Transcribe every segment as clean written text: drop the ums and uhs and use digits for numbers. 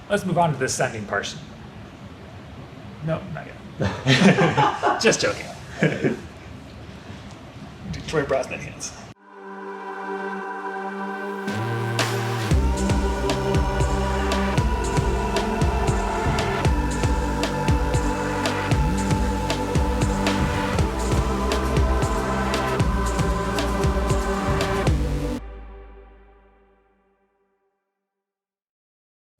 Let's move on to the sending portion. No, not yet. Just joking. Detroit Brosnan hands.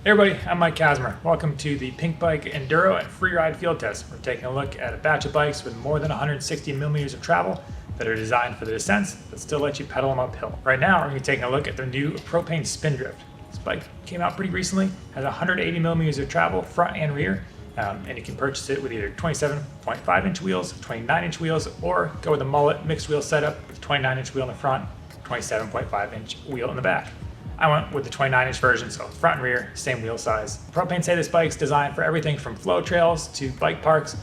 Hey everybody, I'm Mike Kazimer. Welcome to the Pinkbike Enduro and Freeride Field Test. We're taking a look at a batch of bikes with more than 160 millimeters of travel that are designed for the descents but still let you pedal them uphill. Right now, we're going to be taking a look at their new Propain Spindrift. This bike came out pretty recently, has 180 millimeters of travel front and rear, and you can purchase it with either 27.5 inch wheels, 29 inch wheels, or go with a mullet mixed wheel setup with 29 inch wheel in the front, 27.5 inch wheel in the back. I went with the 29-inch version, so front and rear, same wheel size. Propain say this bike's designed for everything from flow trails to bike parks.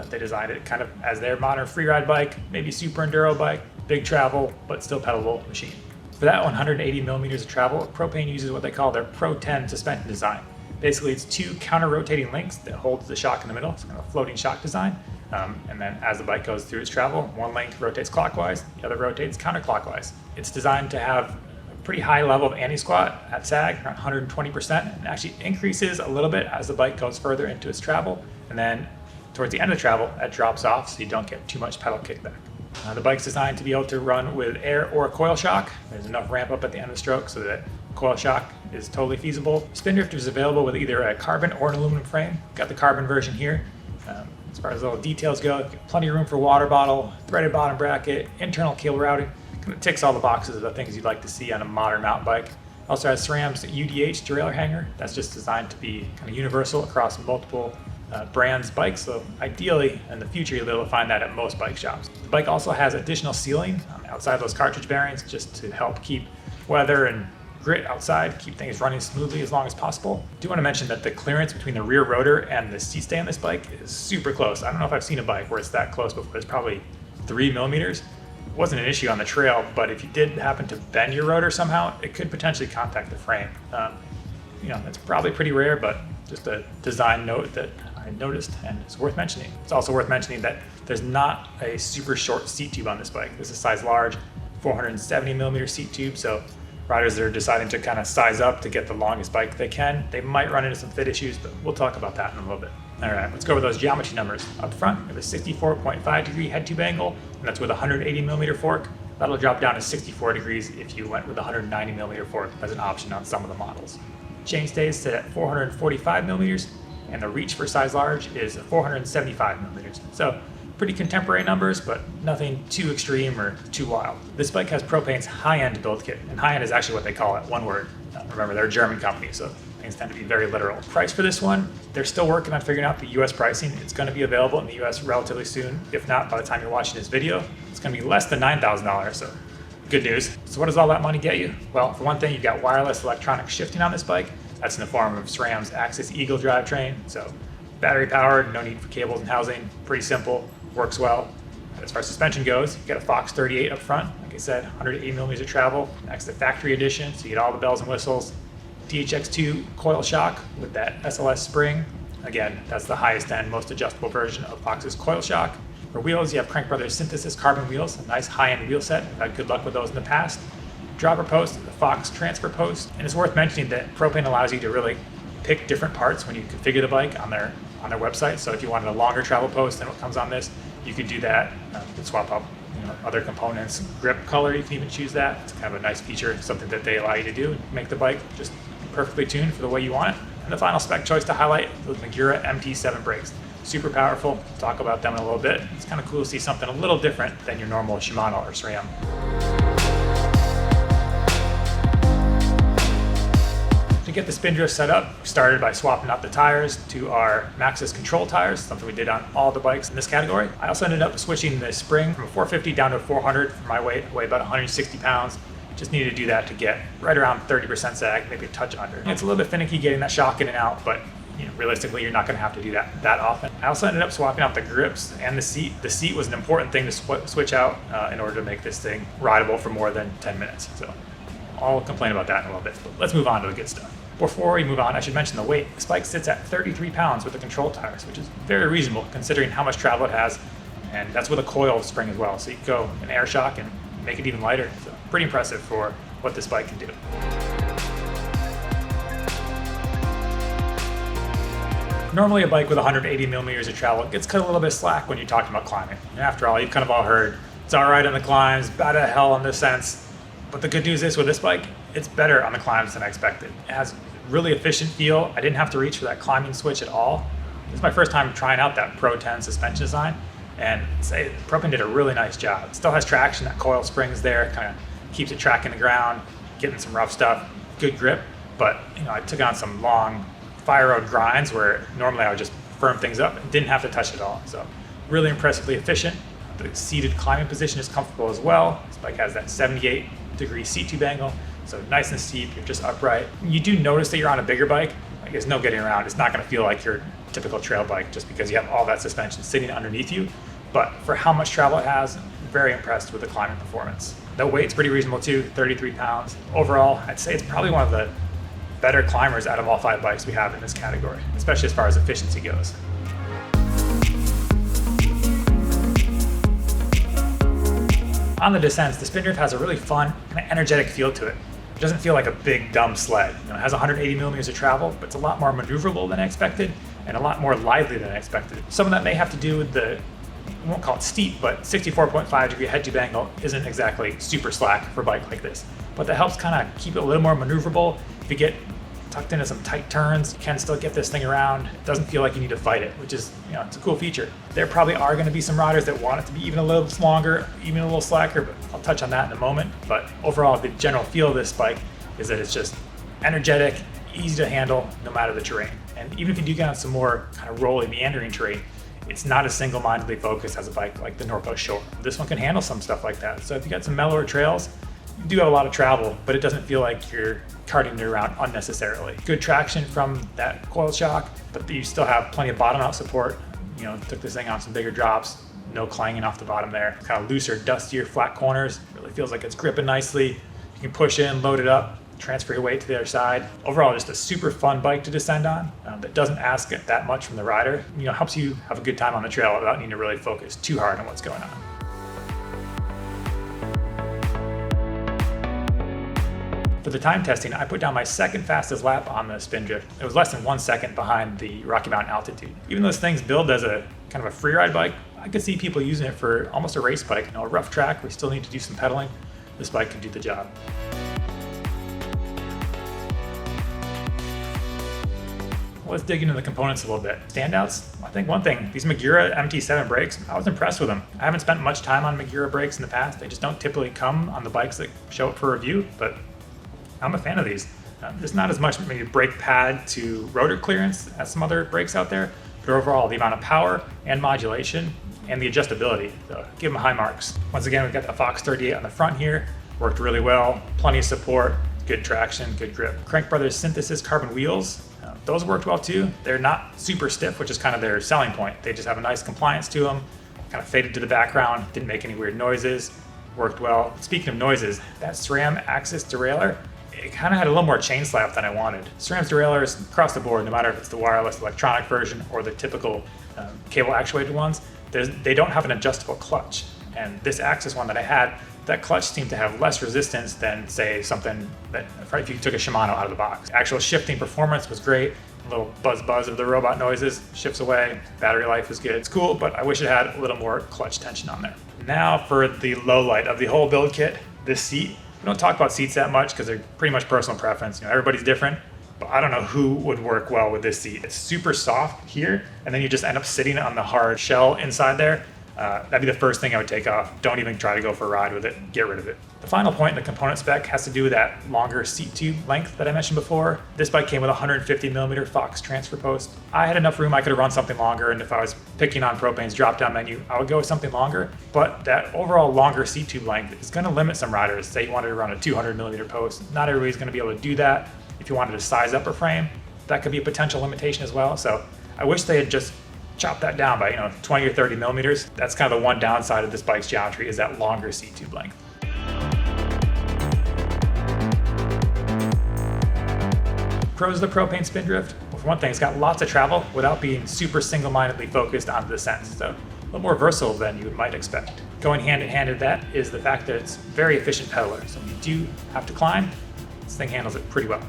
They designed it kind of as their modern freeride bike, maybe super enduro bike, big travel, but still pedalable machine. For that 180 millimeters of travel, Propain uses what they call their Pro 10 suspension design. Basically, it's two counter-rotating links that holds the shock in the middle. It's kind of a floating shock design. And then as the bike goes through its travel, one link rotates clockwise, the other rotates counterclockwise. It's designed to have pretty high level of anti-squat at sag, around 120%, and actually increases a little bit as the bike goes further into its travel, and then towards the end of the travel, that drops off so you don't get too much pedal kickback. The bike's designed to be able to run with air or coil shock. There's enough ramp up at the end of the stroke so that coil shock is totally feasible. Spindrift is available with either a carbon or an aluminum frame. Got the carbon version here. As far as little details go, plenty of room for water bottle, threaded bottom bracket, internal cable routing. It ticks all the boxes of the things you'd like to see on a modern mountain bike. Also has SRAM's UDH derailleur hanger. That's just designed to be kind of universal across multiple brands' bikes. So ideally, in the future, you'll be able to find that at most bike shops. The bike also has additional sealing outside those cartridge bearings just to help keep weather and grit outside, keep things running smoothly as long as possible. I do want to mention that the clearance between the rear rotor and the seat stay on this bike is super close. I don't know if I've seen a bike where it's that close before. It's probably 3 millimeters. Wasn't an issue on the trail, but if you did happen to bend your rotor somehow, it could potentially contact the frame. That's probably pretty rare, but just a design note that I noticed and it's worth mentioning. It's also worth mentioning that there's not a super short seat tube on this bike. This is size large, 470 millimeter seat tube, so riders that are deciding to kind of size up to get the longest bike they can, they might run into some fit issues, but we'll talk about that in a little bit. All right, let's go over those geometry numbers. Up front, we have a 64.5 degree head tube angle, and that's with a 180 millimeter fork. That'll drop down to 64 degrees if you went with a 190 millimeter fork as an option on some of the models. Chain stays sit at 445 millimeters, and the reach for size large is 475 millimeters. So pretty contemporary numbers, but nothing too extreme or too wild. This bike has Propain's high-end build kit, and high-end is actually what they call it, one word. Remember, they're a German company, so things tend to be very literal. Price for this one, they're still working on figuring out the US pricing. It's going to be available in the US relatively soon. If not, by the time you're watching this video, it's going to be less than $9,000, so good news. So what does all that money get you? Well, for one thing, you've got wireless electronic shifting on this bike. That's in the form of SRAM's Axis Eagle drivetrain, so battery powered, no need for cables and housing, pretty simple, works well. As far as suspension goes, you've got a Fox 38 up front. Like I said, 180 millimeters of travel. That's the factory edition, so you get all the bells and whistles. DHX2 coil shock with that SLS spring. Again, that's the highest end, most adjustable version of Fox's coil shock. For wheels, you have Crank Brothers Synthesis carbon wheels, a nice high-end wheel set. I've had good luck with those in the past. Dropper post, the Fox transfer post. And it's worth mentioning that Propain allows you to really pick different parts when you configure the bike on their website. So if you wanted a longer travel post than what comes on this, you could do that. You could swap up other components. Grip color, you can even choose that. It's kind of a nice feature, something that they allow you to do, make the bike just perfectly tuned for the way you want it. And the final spec choice to highlight, those Magura MT7 brakes. Super powerful. We'll talk about them in a little bit. It's kind of cool to see something a little different than your normal Shimano or SRAM. To get the Spindrift set up, we started by swapping out the tires to our Maxxis control tires, something we did on all the bikes in this category. I also ended up switching the spring from a 450 down to a 400 for my weight. I weigh about 160 pounds. Just needed to do that to get right around 30% sag, maybe a touch under. It's a little bit finicky getting that shock in and out, but realistically, you're not going to have to do that often. I also ended up swapping out the grips and the seat. The seat was an important thing to switch out in order to make this thing rideable for more than 10 minutes. So I'll complain about that in a little bit, but let's move on to the good stuff. Before we move on, I should mention the weight. This bike sits at 33 pounds with the control tires, which is very reasonable considering how much travel it has, and that's with a coil spring as well. So you can go an air shock and make it even lighter. So pretty impressive for what this bike can do. Normally a bike with 180 millimeters of travel gets cut a little bit slack when you're talking about climbing. And after all, you've kind of all heard, it's all right on the climbs, bad to hell on this sense. But the good news is with this bike, it's better on the climbs than I expected. It has really efficient feel. I didn't have to reach for that climbing switch at all. This is my first time trying out that Pro 10 suspension design, and say Propain did a really nice job. It still has traction, that coil spring's there, kind of keeps it tracking the ground, getting some rough stuff, good grip. But I took on some long fire road grinds where normally I would just firm things up and didn't have to touch it at all. So really impressively efficient. The seated climbing position is comfortable as well. This bike has that 78-degree seat tube angle, so nice and steep, you're just upright. You do notice that you're on a bigger bike. Like, there's no getting around. It's not going to feel like your typical trail bike just because you have all that suspension sitting underneath you. But for how much travel it has, I'm very impressed with the climbing performance. The weight's pretty reasonable too, 33 pounds. Overall, I'd say it's probably one of the better climbers out of all 5 bikes we have in this category, especially as far as efficiency goes. On the descents, the Spindrift has a really fun and energetic feel to it. It doesn't feel like a big, dumb sled. It has 180 millimeters of travel, but it's a lot more maneuverable than I expected and a lot more lively than I expected. Some of that may have to do with the, I won't call it steep, but 64.5-degree head tube angle isn't exactly super slack for a bike like this. But that helps kind of keep it a little more maneuverable. If you get tucked into some tight turns, you can still get this thing around. It doesn't feel like you need to fight it, which is, it's a cool feature. There probably are going to be some riders that want it to be even a little longer, even a little slacker, but I'll touch on that in a moment. But overall, the general feel of this bike is that it's just energetic, easy to handle, no matter the terrain. And even if you do get on some more kind of rolly, meandering terrain, it's not as single-mindedly focused as a bike like the Norco Shore. This one can handle some stuff like that. So if you got some mellower trails, you do have a lot of travel, but it doesn't feel like you're carting it around unnecessarily. Good traction from that coil shock, but you still have plenty of bottom out support. Took this thing on some bigger drops, no clanging off the bottom there. Kind of looser, dustier, flat corners. Really feels like it's gripping nicely. You can push in, load it up, transfer your weight to the other side. Overall, just a super fun bike to descend on that doesn't ask that much from the rider. Helps you have a good time on the trail without needing to really focus too hard on what's going on. For the time testing, I put down my second fastest lap on the Spindrift. It was less than 1 second behind the Rocky Mountain Altitude. Even though this thing's billed as a kind of a free ride bike, I could see people using it for almost a race bike. A rough track, we still need to do some pedaling. This bike can do the job. Let's dig into the components a little bit. Standouts? I think one thing, these Magura MT7 brakes, I was impressed with them. I haven't spent much time on Magura brakes in the past. They just don't typically come on the bikes that show up for review, but I'm a fan of these. There's not as much maybe brake pad to rotor clearance as some other brakes out there, but overall the amount of power and modulation and the adjustability, so give them high marks. Once again, we've got the Fox 38 on the front here, worked really well, plenty of support, good traction, good grip. Crank Brothers Synthesis carbon wheels, those worked well too. They're not super stiff, which is kind of their selling point. They just have a nice compliance to them, kind of faded to the background, didn't make any weird noises, worked well. Speaking of noises, that SRAM Axis derailleur, it kind of had a little more chain slap than I wanted. SRAM's derailleurs across the board, no matter if it's the wireless electronic version or the typical cable actuated ones, they don't have an adjustable clutch. And this Axis one that I had, that clutch seemed to have less resistance than, say, something that if you took a Shimano out of the box. Actual shifting performance was great. A little buzz of the robot noises, shifts away, battery life is good. It's cool, but I wish it had a little more clutch tension on there. Now for the low light of the whole build kit, this seat. We don't talk about seats that much because they're pretty much personal preference. Everybody's different, but I don't know who would work well with this seat. It's super soft here, and then you just end up sitting on the hard shell inside there. That'd be the first thing I would take off. Don't even try to go for a ride with it. Get rid of it. The final point in the component spec has to do with that longer seat tube length that I mentioned before. This bike came with a 150 millimeter Fox transfer post. I had enough room. I could have run something longer, and if I was picking on Propain's drop-down menu, I would go with something longer. But that overall longer seat tube length is going to limit some riders. Say you wanted to run a 200 millimeter post. Not everybody's going to be able to do that. If you wanted to size up a frame, that could be a potential limitation as well. So I wish they had just chop that down by 20 or 30 millimeters. That's kind of the one downside of this bike's geometry, is that longer seat tube length. Pros of the Propain Spindrift, well, for one thing, it's got lots of travel without being super single-mindedly focused on the descents, so a little more versatile than you might expect. Going hand in hand with that is the fact that it's a very efficient pedaler, so when you do have to climb, this thing handles it pretty well.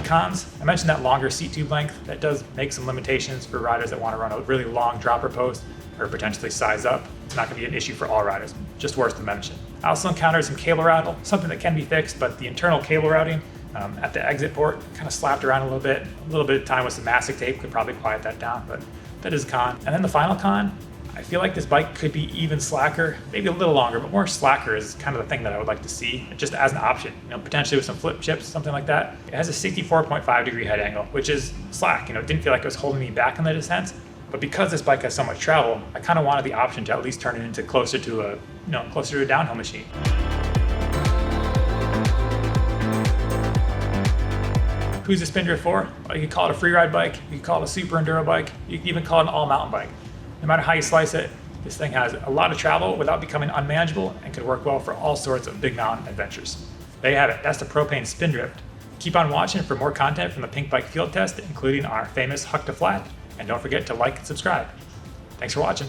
Cons, I mentioned that longer seat tube length. That does make some limitations for riders that want to run a really long dropper post or potentially size up. It's not going to be an issue for all riders, just worth to mention. I also encountered some cable rattle, something that can be fixed, but the internal cable routing at the exit port kind of slapped around a little bit. A little bit of time with some mastic tape could probably quiet that down, but that is a con. And then the final con, I feel like this bike could be even slacker, maybe a little longer, but more slacker is kind of the thing that I would like to see, just as an option, potentially with some flip chips, something like that. It has a 64.5 degree head angle, which is slack. It didn't feel like it was holding me back in the descents, but because this bike has so much travel, I kind of wanted the option to at least turn it into closer to a downhill machine. Who's the Spindrift for? Well, you could call it a free ride bike, you could call it a super enduro bike, you could even call it an all mountain bike. No matter how you slice it, this thing has a lot of travel without becoming unmanageable and could work well for all sorts of big mountain adventures. There you have it, that's the Propain Spindrift. Keep on watching for more content from the Pinkbike field test, including our famous huck to flat, and don't forget to like and subscribe. Thanks for watching.